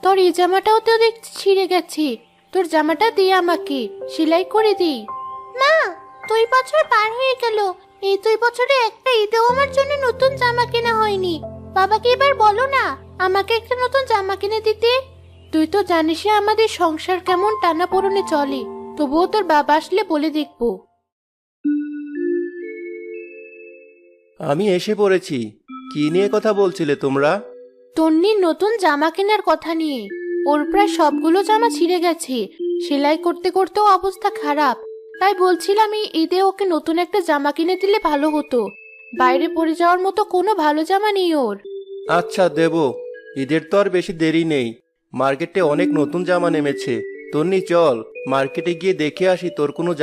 তোর এই জামাটাও তো দেখছি ছিঁড়ে গেছে। তোর জামাটা দিয়ে আমাকে সেলাই করে দিই। মা, 2 বছর পার হয়ে গেল, এই 2 বছরে একটা ঈদেও আমার জন্য নতুন জামা কেনা হয়নি। বাবাকে এবার বলো না আমাকে একটা নতুন জামা কিনে দিতে। তুই তো জানিসই আমাদের সংসার কেমন টানাপোড়েনে চলে, তবুও তোর বাবা আসলে বলে দেখবো। আমি এসে পড়েছি। কি নিয়ে কথা বলছিলে তোমরা? তন্নির নতুন জামা কেনার কথা নিয়ে। ওর প্রায় সবগুলো জামা ছিঁড়ে গেছে, সেলাই করতে করতেও অবস্থা খারাপ। তাই বলছিলাম এই ঈদে ওকে নতুন একটা জামা কিনে দিলে ভালো হতো। বাইরে পরে যাওয়ার মতো কোনো ভালো জামা নেই ওর। আচ্ছা দেব। ঈদের তো আর বেশি দেরি নেই। মার্কেটে অনেক নতুন জামা নেমেছে। তন্নি চল, মার্কেটে গিয়ে দেখে আসি তোর কোনো জামা